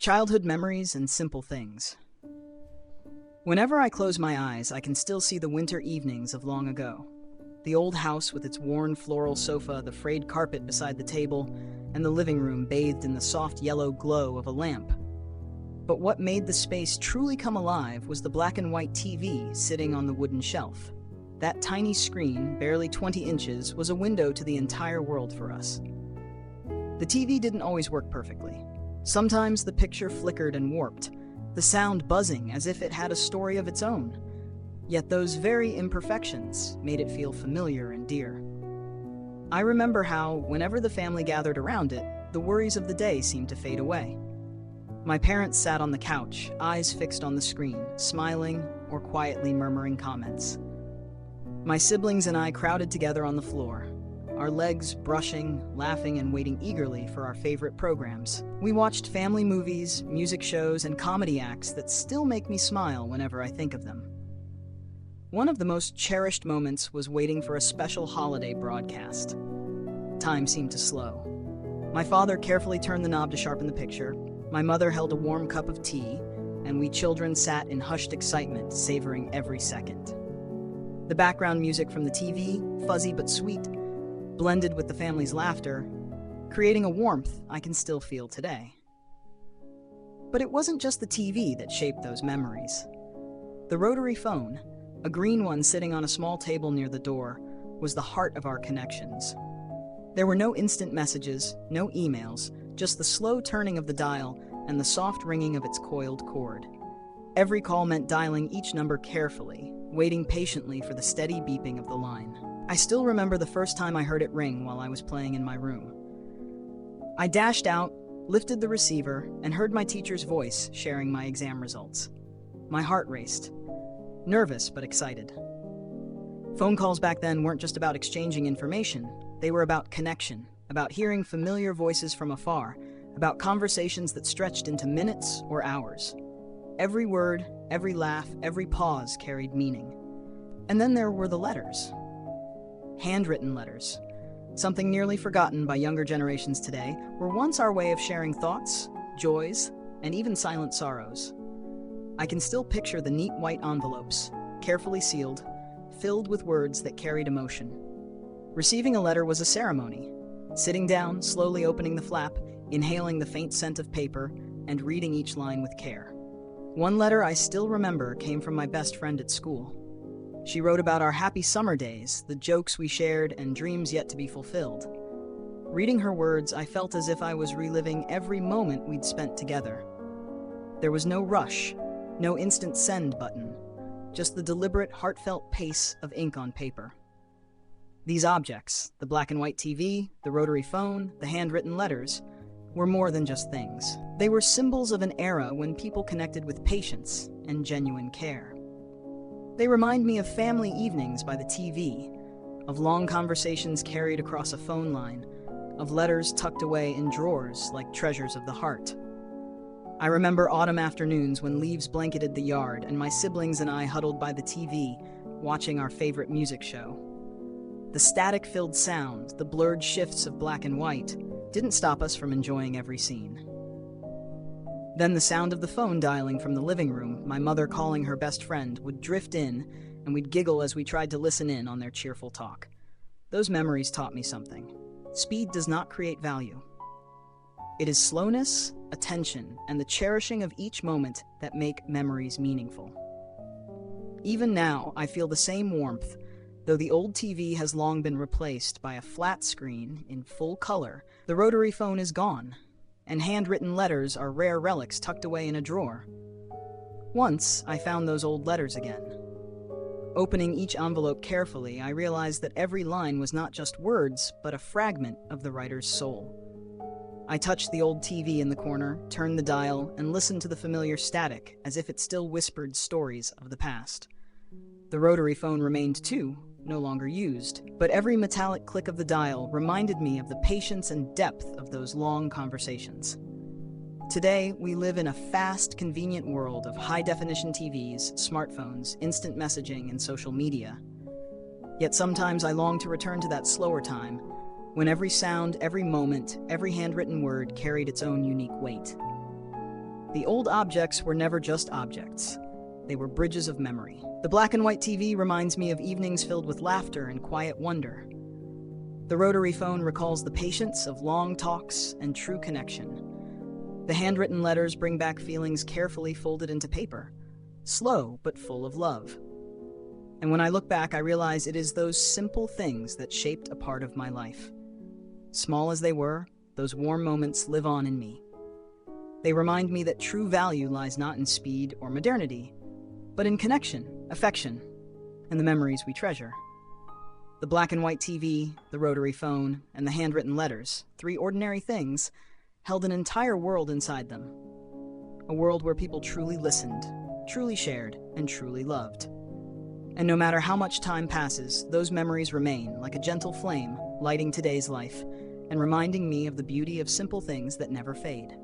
Childhood memories and simple things. Whenever I close my eyes, I can still see the winter evenings of long ago. The old house with its worn floral sofa, the frayed carpet beside the table, and the living room bathed in the soft yellow glow of a lamp. But what made the space truly come alive was the black and white TV sitting on the wooden shelf. That tiny screen, barely 20 inches, was a window to the entire world for us. The TV didn't always work perfectly. Sometimes the picture flickered and warped, the sound buzzing as if it had a story of its own. Yet those very imperfections made it feel familiar and dear. I remember how, whenever the family gathered around it, the worries of the day seemed to fade away. My parents sat on the couch, eyes fixed on the screen, smiling or quietly murmuring comments. My siblings and I crowded together on the floor, our legs brushing, laughing, and waiting eagerly for our favorite programs. We watched family movies, music shows, and comedy acts that still make me smile whenever I think of them. One of the most cherished moments was waiting for a special holiday broadcast. Time seemed to slow. My father carefully turned the knob to sharpen the picture. My mother held a warm cup of tea, and we children sat in hushed excitement, savoring every second. The background music from the TV, fuzzy but sweet, blended with the family's laughter, creating a warmth I can still feel today. But it wasn't just the TV that shaped those memories. The rotary phone, a green one sitting on a small table near the door, was the heart of our connections. There were no instant messages, no emails, just the slow turning of the dial and the soft ringing of its coiled cord. Every call meant dialing each number carefully, waiting patiently for the steady beeping of the line. I still remember the first time I heard it ring while I was playing in my room. I dashed out, lifted the receiver, and heard my teacher's voice sharing my exam results. My heart raced, nervous but excited. Phone calls back then weren't just about exchanging information, they were about connection, about hearing familiar voices from afar, about conversations that stretched into minutes or hours. Every word, every laugh, every pause carried meaning. And then there were the letters. Handwritten letters, something nearly forgotten by younger generations today, were once our way of sharing thoughts, joys, and even silent sorrows. I can still picture the neat white envelopes, carefully sealed, filled with words that carried emotion. Receiving a letter was a ceremony. Sitting down, slowly opening the flap, inhaling the faint scent of paper, and reading each line with care. One letter I still remember came from my best friend at school. She wrote about our happy summer days, the jokes we shared, and dreams yet to be fulfilled. Reading her words, I felt as if I was reliving every moment we'd spent together. There was no rush, no instant send button, just the deliberate, heartfelt pace of ink on paper. These objects, the black and white TV, the rotary phone, the handwritten letters, were more than just things. They were symbols of an era when people connected with patience and genuine care. They remind me of family evenings by the TV, of long conversations carried across a phone line, of letters tucked away in drawers like treasures of the heart. I remember autumn afternoons when leaves blanketed the yard and my siblings and I huddled by the TV, watching our favorite music show. The static-filled sound, the blurred shifts of black and white, didn't stop us from enjoying every scene. Then the sound of the phone dialing from the living room, my mother calling her best friend, would drift in, and we'd giggle as we tried to listen in on their cheerful talk. Those memories taught me something. Speed does not create value. It is slowness, attention, and the cherishing of each moment that make memories meaningful. Even now, I feel the same warmth, though the old TV has long been replaced by a flat screen in full color. The rotary phone is gone, and handwritten letters are rare relics tucked away in a drawer. Once, I found those old letters again. Opening each envelope carefully, I realized that every line was not just words, but a fragment of the writer's soul. I touched the old TV in the corner, turned the dial, and listened to the familiar static, as if it still whispered stories of the past. The rotary phone remained too, no longer used, but every metallic click of the dial reminded me of the patience and depth of those long conversations. Today, we live in a fast, convenient world of high-definition TVs, smartphones, instant messaging, and social media. Yet sometimes I long to return to that slower time, when every sound, every moment, every handwritten word carried its own unique weight. The old objects were never just objects. They were bridges of memory. The black and white TV reminds me of evenings filled with laughter and quiet wonder. The rotary phone recalls the patience of long talks and true connection. The handwritten letters bring back feelings carefully folded into paper, slow but full of love. And when I look back, I realize it is those simple things that shaped a part of my life. Small as they were, those warm moments live on in me. They remind me that true value lies not in speed or modernity, but in connection, affection, and the memories we treasure. The black and white TV, the rotary phone, and the handwritten letters, three ordinary things, held an entire world inside them. A world where people truly listened, truly shared, and truly loved. And no matter how much time passes, those memories remain like a gentle flame, lighting today's life, and reminding me of the beauty of simple things that never fade.